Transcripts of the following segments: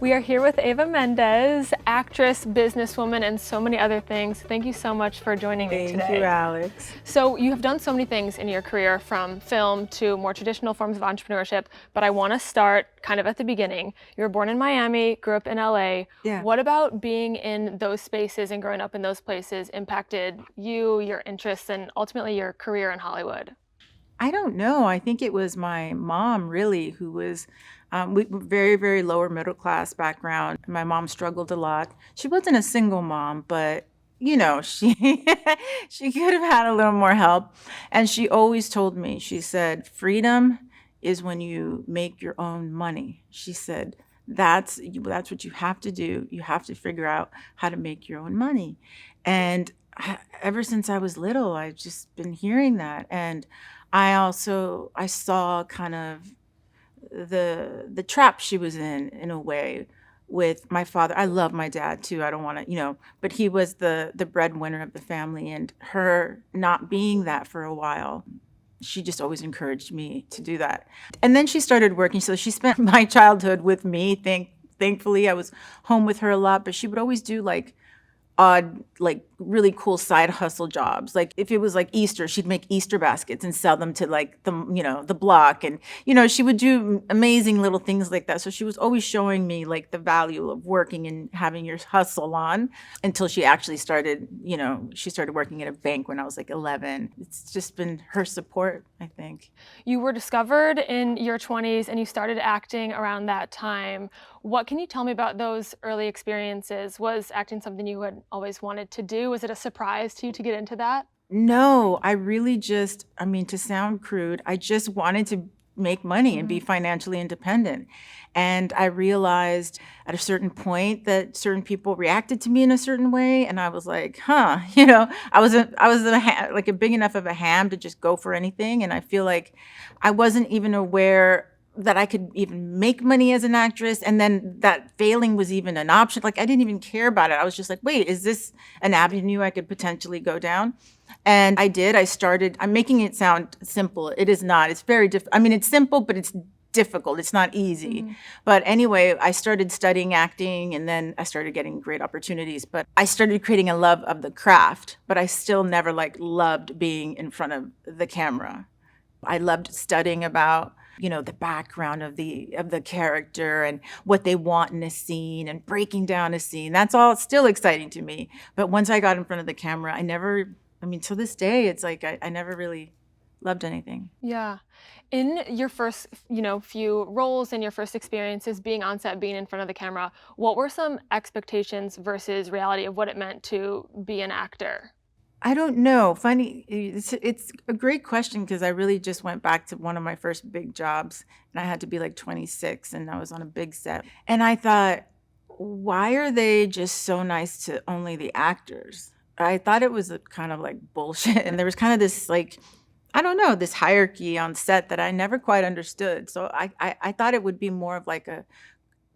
We are here with Eva Mendes, actress, businesswoman, and so many other things. Thank you so much for joining me today. Thank you, Alex. So you have done so many things in your career, from film to more traditional forms of entrepreneurship, but I want to start kind of at the beginning. You were born in Miami, grew up in LA. Yeah. What about being in those spaces and growing up in those places impacted you, your interests, and ultimately your career in Hollywood? I don't know. I think it was my mom really who was we were very, very lower middle class background. My mom struggled a lot. She wasn't a single mom, but she she could have had a little more help. And she always told me, she said, freedom is when you make your own money. She said, that's what you have to do. You have to figure out how to make your own money. And ever since I was little, I've just been hearing that. And I saw kind of the trap she was in a way, with my father. I love my dad too. I don't want to, but he was the breadwinner of the family, and her not being that for a while, she just always encouraged me to do that. And then she started working, so she spent my childhood with me. Thankfully, I was home with her a lot, but she would always do like odd, like really cool side hustle jobs. Like if it was like Easter, she'd make Easter baskets and sell them to like the block. And, she would do amazing little things like that. So she was always showing me like the value of working and having your hustle on, until she actually started, she started working at a bank when I was like 11. It's just been her support, I think. You were discovered in your 20s and you started acting around that time. What can you tell me about those early experiences? Was acting something you had always wanted to do? Was it a surprise to you to get into that? No, I really just, I mean, to sound crude, I just wanted to make money and be financially independent. And I realized at a certain point that certain people reacted to me in a certain way, and I was like, huh, like a big enough of a ham to just go for anything. And I feel like I wasn't even aware that I could even make money as an actress, and then that failing was even an option. Like I didn't even care about it. I was just like, wait, is this an avenue I could potentially go down? And I did. I'm making it sound simple. It is not. It's very I mean, it's simple, but it's difficult. It's not easy. But anyway, I started studying acting, and then I started getting great opportunities. But I started creating a love of the craft, but I still never loved being in front of the camera. I loved studying about the background of the character and what they want in a scene and breaking down a scene. That's all still exciting to me. But once I got in front of the camera, to this day, it's like I never really loved anything. Yeah. In your first, few roles and your first experiences being on set, being in front of the camera, what were some expectations versus reality of what it meant to be an actor? I don't know. Funny, it's a great question, because I really just went back to one of my first big jobs, and I had to be like 26, and I was on a big set. And I thought, why are they just so nice to only the actors? I thought it was a kind of like bullshit. And there was kind of this like, I don't know, this hierarchy on set that I never quite understood. So I thought it would be more of like a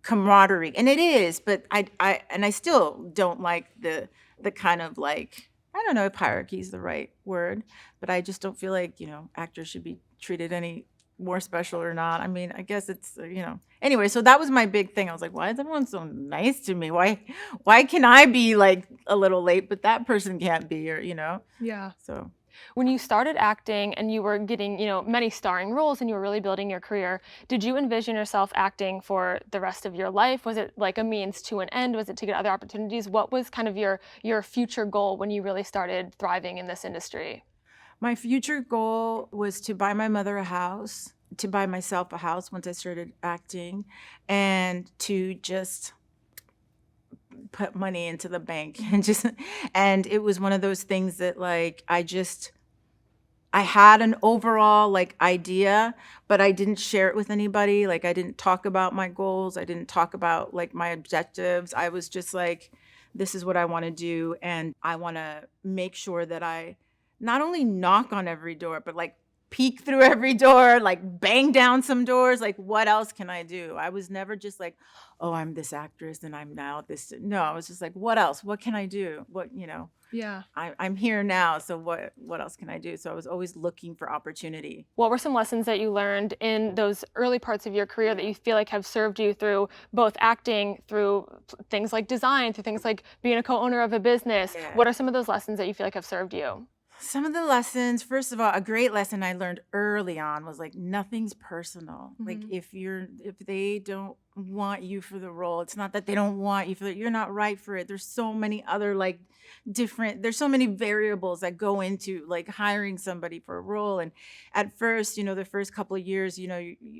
camaraderie. And it is, but I still don't like the kind of like, I don't know if hierarchy is the right word, but I just don't feel like, actors should be treated any more special or not. I mean, I guess it's, Anyway, so that was my big thing. I was like, why is everyone so nice to me? Why can I be like a little late, but that person can't be, or, Yeah. So. When you started acting and you were getting, many starring roles and you were really building your career, did you envision yourself acting for the rest of your life? Was it like a means to an end? Was it to get other opportunities? What was kind of your future goal when you really started thriving in this industry? My future goal was to buy my mother a house, to buy myself a house once I started acting, and to just put money into the bank and it was one of those things that like I had an overall like idea, but I didn't share it with anybody. Like I didn't talk about my goals. I didn't talk about like my objectives. I was just like, this is what I want to do, and I want to make sure that I not only knock on every door, but like peek through every door, like bang down some doors. Like, what else can I do? I was never just like, oh, I'm this actress and I'm now this. No, I was just like, what else? What can I do? What, Yeah. I'm here now. So what else can I do? So I was always looking for opportunity. What were some lessons that you learned in those early parts of your career that you feel like have served you through both acting, through things like design, through things like being a co-owner of a business? Yeah. What are some of those lessons that you feel like have served you? Some of the lessons, first of all, a great lesson I learned early on was like nothing's personal. Like Mhm. if they don't want you for the role, it's not that they don't want you for it. You're not right for it. There's so many other like there's so many variables that go into like hiring somebody for a role. And at first, the first couple of years,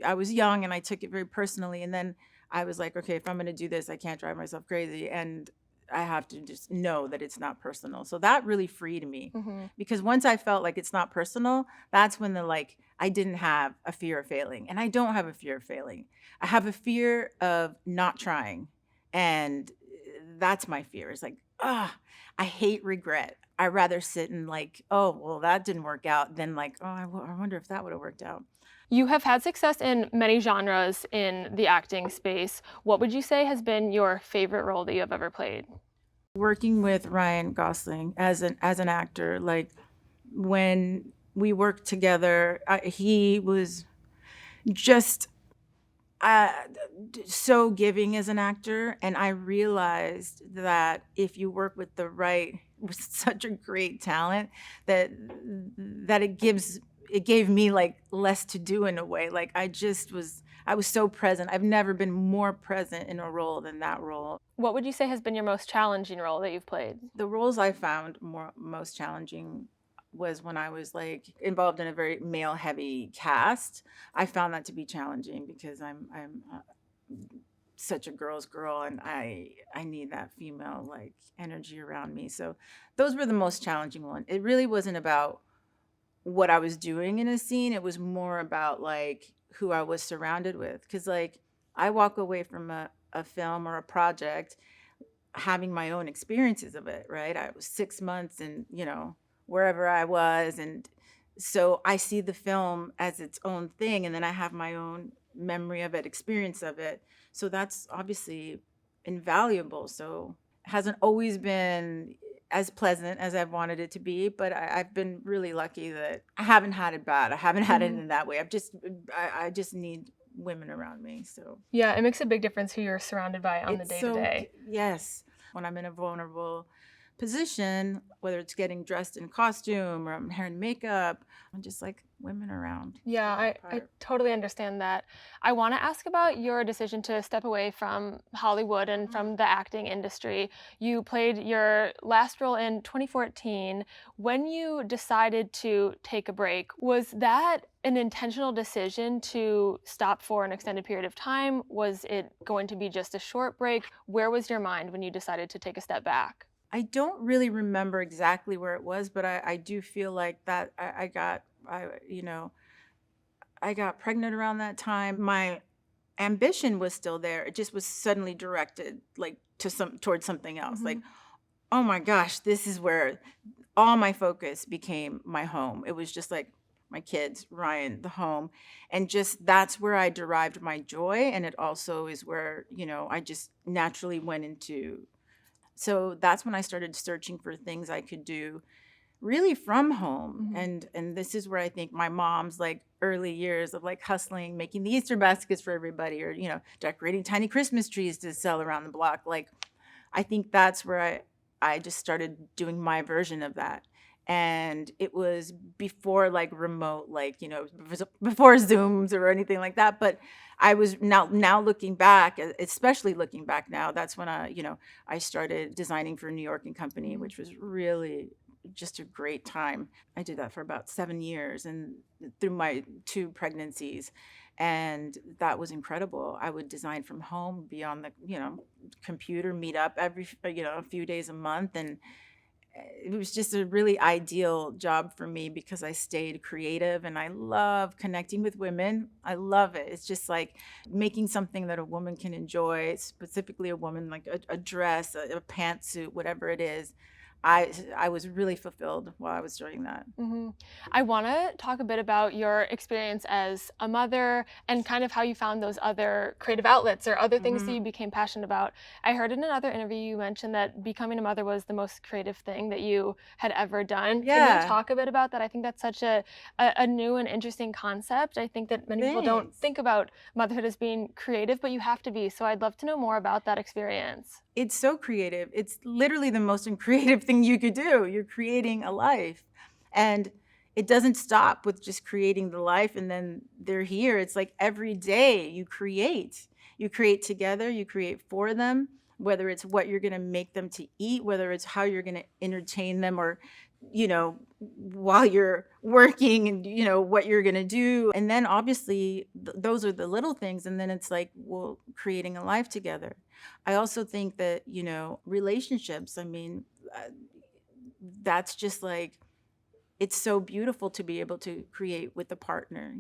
I was young and I took it very personally. And then I was like, okay, if I'm going to do this, I can't drive myself crazy. And I have to just know that it's not personal. So that really freed me Mhm. because once I felt like it's not personal, that's when I didn't have a fear of failing. And I don't have a fear of failing. I have a fear of not trying. And that's my fear. It's like, I hate regret. I rather sit and like, oh, well, that didn't work out than like, oh, I wonder if that would have worked out. You have had success in many genres in the acting space. What would you say has been your favorite role that you have ever played? Working with Ryan Gosling as an actor, like when we worked together, he was just uh, so giving as an actor, and I realized that if you work with with such a great talent, that it gave me like less to do in a way. Like I was so present. I've never been more present in a role than that role. What would you say has been your most challenging role that you've played? The roles I found most challenging was when I was like involved in a very male heavy cast. I found that to be challenging because I'm such a girl's girl and I need that female like energy around me. So those were the most challenging one. It really wasn't about what I was doing in a scene. It was more about like who I was surrounded with. Cause like I walk away from a film or a project having my own experiences of it, right? I was 6 months and, wherever I was. And so I see the film as its own thing. And then I have my own memory of it, experience of it. So that's obviously invaluable. So it hasn't always been as pleasant as I've wanted it to be, but I've been really lucky that I haven't had it bad. I haven't had it Mhm. in that way. I just need women around me. So Yeah, it makes a big difference who you're surrounded by on the it's day to day. yes. When I'm in a vulnerable position, whether it's getting dressed in costume or I'm hair and makeup, I'm just like women around. Yeah, So I totally understand that. I want to ask about your decision to step away from Hollywood and from the acting industry. You played your last role in 2014. When you decided to take a break, was that an intentional decision to stop for an extended period of time? Was it going to be just a short break? Where was your mind when you decided to take a step back? I don't really remember exactly where it was, but I do feel like that I got pregnant around that time. My ambition was still there. It just was suddenly directed like towards something else. Like, Mhm. oh my gosh, this is where all my focus became my home. It was just like my kids, Ryan, the home. And just that's where I derived my joy. And it also is where, I just naturally went into. So that's when I started searching for things I could do really from home. Mhm. And this is where I think my mom's like early years of like hustling, making the Easter baskets for everybody or, decorating tiny Christmas trees to sell around the block. Like I think that's where I just started doing my version of that. And it was before like remote, like, before Zooms or anything like that. But I was now looking back, especially looking back now, that's when I started designing for New York and Company, Mhm. which was really just a great time. I did that for about 7 years and through my two pregnancies. And that was incredible. I would design from home, be on the, computer, meet up every, a few days a month. And it was just a really ideal job for me because I stayed creative and I love connecting with women. I love it. It's just like making something that a woman can enjoy, specifically a woman, like a dress, a pantsuit, whatever it is. I was really fulfilled while I was doing that. hmm I want to talk a bit about your experience as a mother and kind of how you found those other creative outlets or other things that you Hmm. became passionate about. I heard in another interview you mentioned that becoming a mother was the most creative thing that you had ever done. Can you Yeah, talk a bit about that? I think that's such a new and interesting concept. I think that many people don't thanks. think about motherhood as being creative, but you have to be. So I'd love to know more about that experience. It's so creative. It's literally the most creative thing you could do. You're creating a life. And it doesn't stop with just creating the life and then they're here. It's like every day you create. You create together, you create for them, whether it's what you're going to make them to eat, whether it's how you're going to entertain them or while you're working and what you're going to do. And then obviously those are the little things and then it's like, well, creating a life together. I also think that, relationships, I mean, that's just like, it's so beautiful to be able to create with a partner.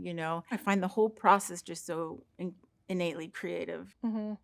I find the whole process just so innately creative. hmm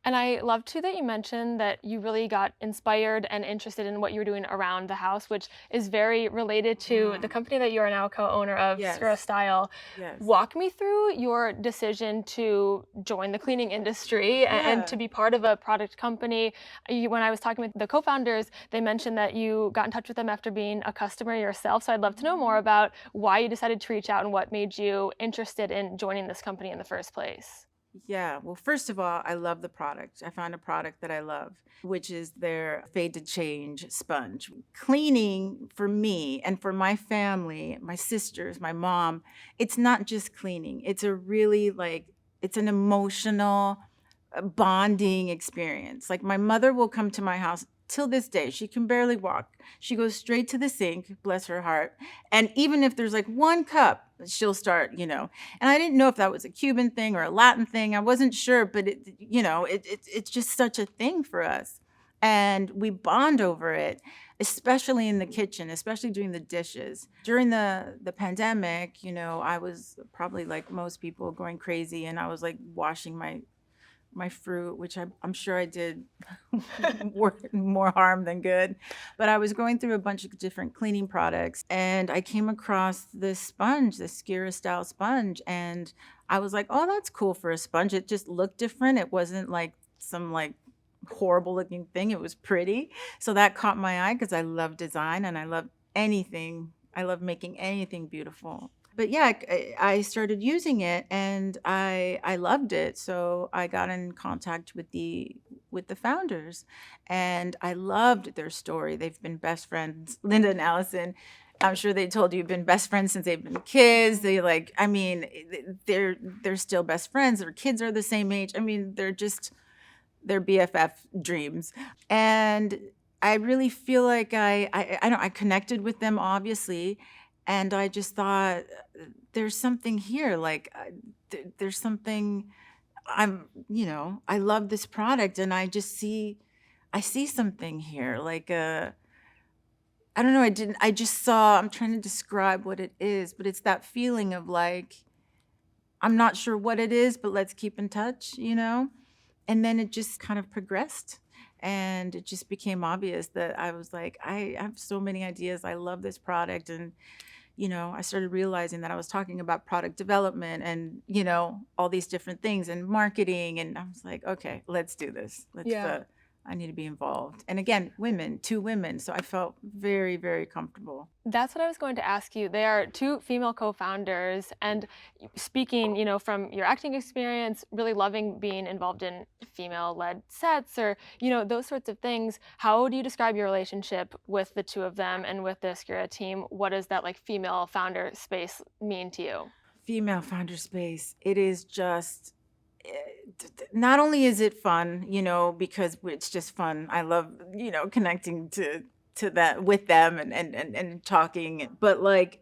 And I love too that you mentioned that you really got inspired and interested in what you were doing around the house, which is very related to the Mhm. company that you are now co-owner of, Skura Yes, Style. yes. Walk me through your decision to join the cleaning industry and Yeah. to be part of a product company. When I was talking with the co-founders, they mentioned that you got in touch with them after being a customer yourself. So I'd love to know more Mhm. about why you decided to reach out and what made you interested in joining this company in the first place. Yeah. Well, first of all, I love the product. I found a product that I love, which is their Fade to Change sponge. Cleaning for me and for my family, my sisters, my mom, it's not just cleaning. It's a really it's an emotional bonding experience. Like my mother will come to my house till this day. She can barely walk. She goes straight to the sink, bless her heart. And even if there's like one cup, she'll start. And I didn't know if that was a Cuban thing or a Latin thing. I wasn't sure, but it's just such a thing for us. And we bond over it, especially in the kitchen, especially doing the dishes. During the pandemic, I was probably like most people going crazy and I was like washing my fruit, which I'm sure I did more harm than good. But I was going through a bunch of different cleaning products and I came across this sponge, this Skura Style sponge. And I was like, oh, that's cool for a sponge. It just looked different. It wasn't like some like horrible looking thing. It was pretty. So that caught my eye because I love design and I love anything. I love making anything beautiful. But yeah, I started using it and I loved it. So I got in contact with the founders and I loved their story. They've been best friends, Linda and Allison. I'm sure they told you have been best friends since they've been kids. They I mean, they're still best friends. Their kids are the same age. I mean, they're BFF dreams. And I really feel like I don't I connected with them obviously, and I just thought there's something here. There's something. I love this product, and I see something here. I don't know. I didn't. I just saw. I'm trying to describe what it is, but it's that feeling of like I'm not sure what it is, but let's keep in touch. And then it just kind of progressed and it just became obvious that I was like, I have so many ideas. I love this product. And, I started realizing that I was talking about product development and, all these different things and marketing. And I was like, okay, let's do this. Yeah. I need to be involved. And again, two women. So I felt very, very comfortable. That's what I was going to ask you. They are two female co-founders, and speaking, from your acting experience, really loving being involved in female-led sets or, those sorts of things. How do you describe your relationship with the two of them and with the Skura team? What does that like female founder space mean to you? Female founder space. It is just not only is it fun, because it's just fun. I love, connecting to that with them and talking, but like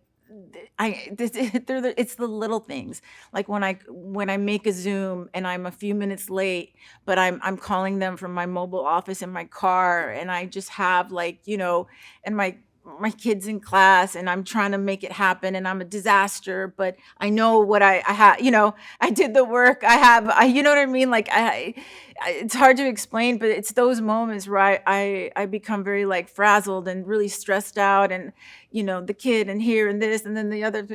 it's the little things. Like when I make a Zoom and I'm a few minutes late, but I'm calling them from my mobile office in my car, and I just have and my my kids in class and I'm trying to make it happen and I'm a disaster, but I know what I have, I did the work. You know what I mean? Like it's hard to explain, but it's those moments where I become very like frazzled and really stressed out and, the kid and here and this and then the other,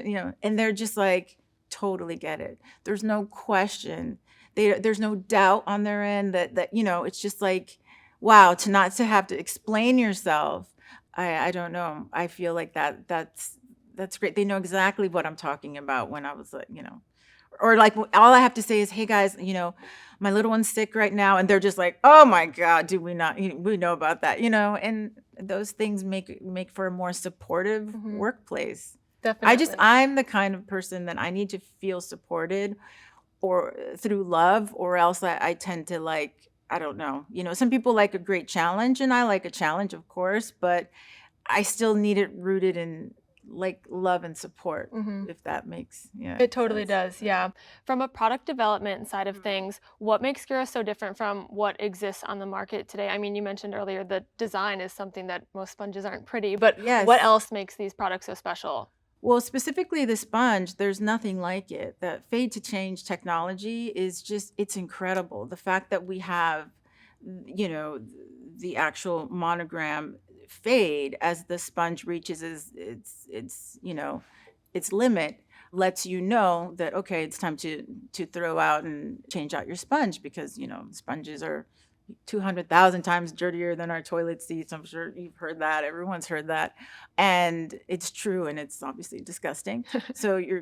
and they're just like, totally get it. There's no question. There's no doubt on their end that, it's just like, wow, to have to explain yourself. I don't know. I feel like that's great. They know exactly what I'm talking about when I was like, or like all I have to say is, hey guys, my little one's sick right now, and they're just like, oh my God, do we not? We know about that, and those things make for a more supportive Hmm. workplace. Definitely. I'm the kind of person that I need to feel supported or through love, or else I tend to like, I don't know. Some people like a great challenge, and I like a challenge, of course, but I still need it rooted in like love and support, Hmm. if that makes It totally sense. does, yeah. From a product development side of Mhm. things, what makes Skura so different from what exists on the market today? I mean, you mentioned earlier the design is something that most sponges aren't pretty, but what Yes. else makes these products so special? Well, specifically the sponge, there's nothing like it. The fade to change technology is just, it's incredible. The fact that we have, you know, the actual monogram fade as the sponge reaches its limit lets you know that, okay, it's time to throw out and change out your sponge, because, sponges are 200,000 times dirtier than our toilet seats. I'm sure you've heard that. Everyone's heard that. And it's true, and it's obviously disgusting. So you're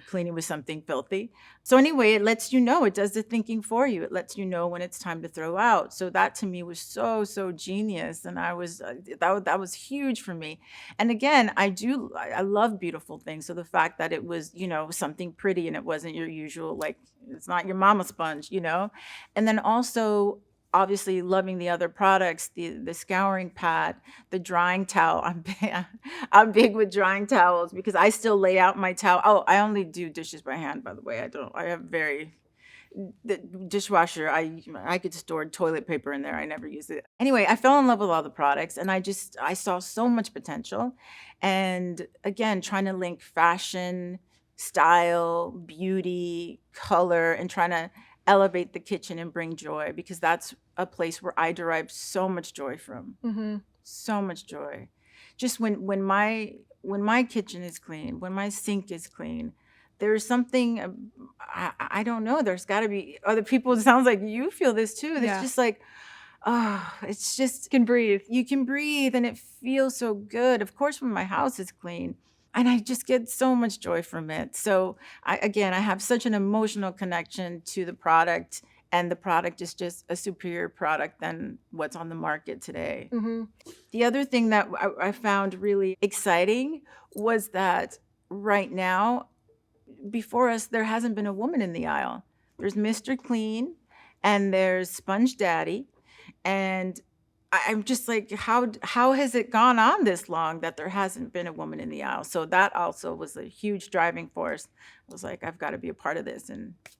cleaning with something filthy. So anyway, it lets you know, it does the thinking for you. It lets you know when it's time to throw out. So that to me was so genius, and that was huge for me. And again, I love beautiful things. So the fact that it was, something pretty and it wasn't your usual, like, it's not your mama sponge. And then also, obviously loving the other products, the scouring pad, the drying towel. I'm big with drying towels because I still lay out my towel. Oh, I only do dishes by hand, by the way. I have very the dishwasher. I could store toilet paper in there. I never use it. Anyway, I fell in love with all the products, and I saw so much potential. And again, trying to link fashion, style, beauty, color, and trying to elevate the kitchen and bring joy, because that's a place where I derive so much joy from. Mhm. So much joy. Just when my kitchen is clean, when my sink is clean, there's something, I don't know. There's got to be other people. It sounds like you feel this too. It's Yeah. just like, oh, it's just, Can breathe. you can breathe and it feels so good. Of course, when my house is clean, and I just get so much joy from it. So I have such an emotional connection to the product, and the product is just a superior product than what's on the market today. Mhm. The other thing that I found really exciting was that right now, before us, there hasn't been a woman in the aisle. There's Mr. Clean and there's Sponge Daddy. And I'm just like, how has it gone on this long that there hasn't been a woman in the aisle? So that also was a huge driving force. I was like, I've got to be a part of this and take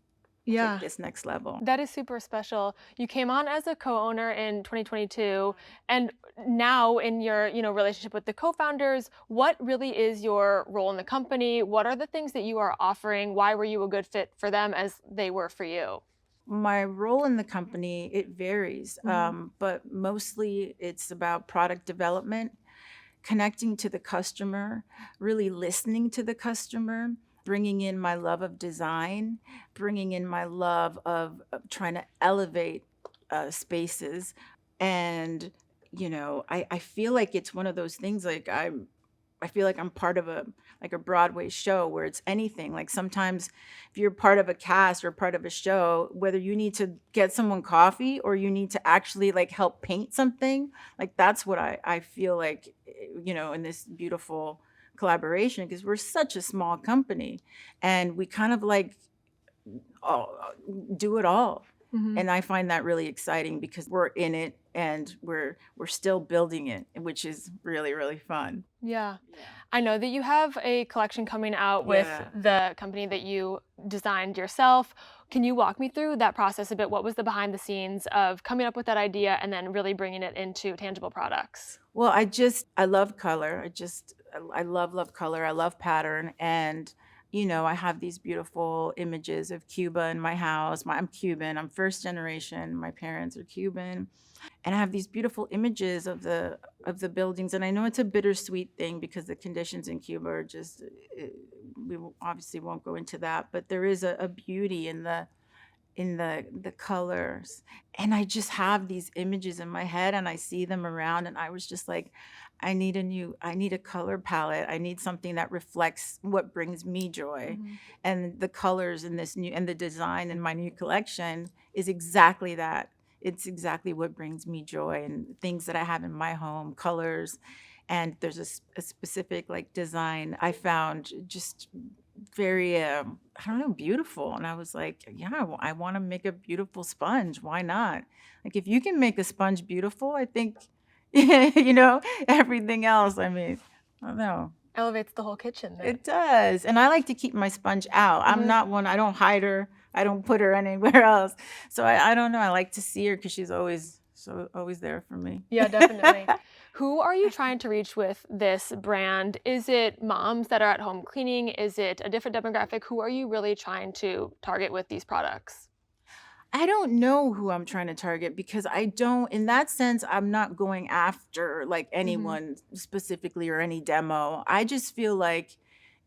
Yeah. this next level. That is super special. You came on as a co-owner in 2022, and now in your, relationship with the co-founders, what really is your role in the company? What are the things that you are offering? Why were you a good fit for them as they were for you? My role in the company, it varies, Mhm. but mostly it's about product development, connecting to the customer, really listening to the customer, bringing in my love of design, bringing in my love of trying to elevate spaces. And, I feel like it's one of those things, like I feel like I'm part of a Broadway show where it's anything. Like sometimes if you're part of a cast or part of a show, whether you need to get someone coffee or you need to actually like help paint something, like that's what I feel like, in this beautiful collaboration, because we're such a small company and we kind of like all, do it all. Mhm. And I find that really exciting because we're in it and we're still building it, which is really fun. Yeah. I know that you have a collection coming out with Yeah. the company that you designed yourself. Can you walk me through that process a bit? What was the behind the scenes of coming up with that idea and then really bringing it into tangible products? Well, I love color. I love color. I love pattern. And, I have these beautiful images of Cuba in my house. I'm Cuban. I'm first generation. My parents are Cuban. And I have these beautiful images of the buildings. And I know it's a bittersweet thing because the conditions in Cuba are just, obviously won't go into that, but there is a beauty in the colors. And I just have these images in my head and I see them around, and I was just like, I need a color palette. I need something that reflects what brings me joy. Mhm. And the colors in this new and the design in my new collection is exactly that. It's exactly what brings me joy and things that I have in my home, colors. And there's a specific like design I found just very I don't know, beautiful. And I was like, yeah, I want to make a beautiful sponge. Why not? Like if you can make a sponge beautiful, I think everything else, I mean, I don't know. Elevates the whole kitchen then. It does. And I like to keep my sponge out. I'm Mhm. not one, I don't hide her. I don't put her anywhere else. So I don't know. I like to see her because she's always there for me. Yeah, definitely. Who are you trying to reach with this brand? Is it moms that are at home cleaning? Is it a different demographic? Who are you really trying to target with these products? I don't know who I'm trying to target because I don't, in that sense, I'm not going after like Mhm. anyone specifically or any demo. I just feel like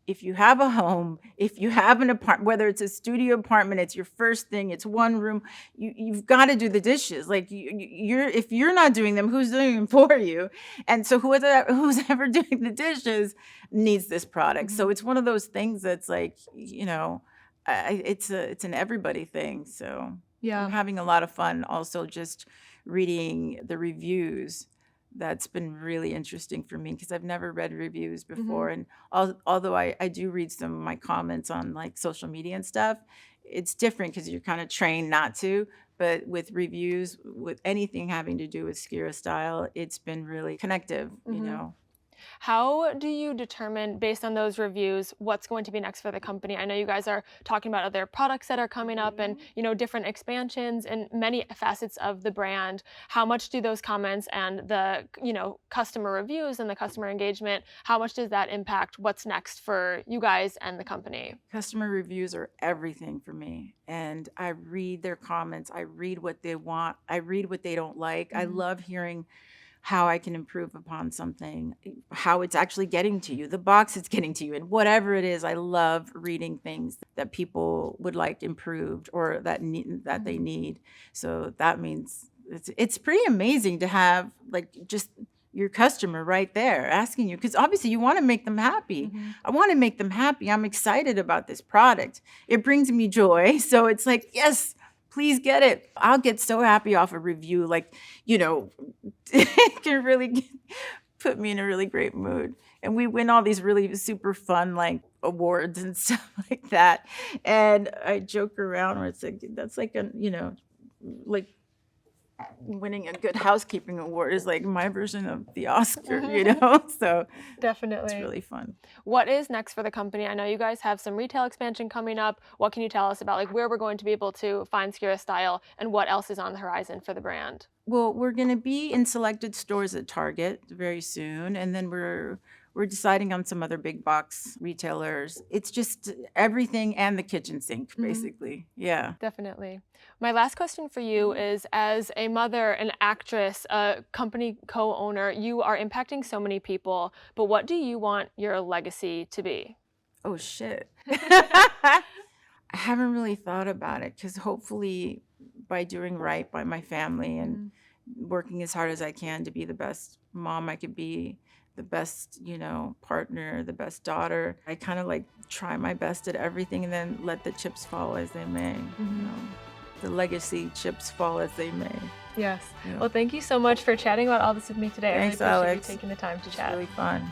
if you have a home, if you have an apartment, whether it's a studio apartment, it's your first thing, it's one room, you've got to do the dishes. Like you're, if you're not doing them, who's doing them for you? And so who's ever doing the dishes needs this product. So Mhm. it's one of those things that's like, it's an everybody thing. So I'm Yeah. having a lot of fun also just reading the reviews. That's been really interesting for me because I've never read reviews before. Mhm. And although I do read some of my comments on like social media and stuff, it's different because you're kind of trained not to. But with reviews, with anything having to do with Skura Style, it's been really connective, Mhm. How do you determine, based on those reviews, what's going to be next for the company? I know you guys are talking about other products that are coming up and, different expansions and many facets of the brand. How much do those comments and the, customer reviews and the customer engagement, how much does that impact what's next for you guys and the company? Customer reviews are everything for me. And I read their comments. I read what they want. I read what they don't like. I Mhm. love hearing how I can improve upon something, how it's actually getting to you, the box it's getting to you, and whatever it is. I love reading things that people would like improved or that they Mhm. need. So that means it's pretty amazing to have like just your customer right there asking you because obviously you want to make them happy. Mhm. I want to make them happy. I'm excited about this product. It brings me joy. So it's like, yes, please get it. I'll get so happy off a review. Like, it can really put me in a really great mood. And we win all these really super fun like awards and stuff like that. And I joke around where it's like that's like like winning a good housekeeping award is like my version of the Oscar. So it's Definitely. really fun. What is next for the company? I know you guys have some retail expansion coming up. What can you tell us about like where we're going to be able to find Skura Style and what else is on the horizon for the brand? Well, we're gonna be in selected stores at Target very soon, and then we're deciding on some other big box retailers. It's just everything and the kitchen sink, Mhm. basically. Yeah. Definitely. My last question for you is as a mother, an actress, a company co owner, you are impacting so many people, but what do you want your legacy to be? Oh shit. I haven't really thought about it because hopefully by doing right by my family and Mhm. working as hard as I can to be the best mom I could be, the best, partner, the best daughter. I kind of like try my best at everything and then let the chips fall as they may, Mhm. the legacy chips fall as they may. Yes. Yeah. Well, thank you so much for chatting about all this with me today. I really Thanks, appreciate you Alex. taking the time to It's chat. really fun.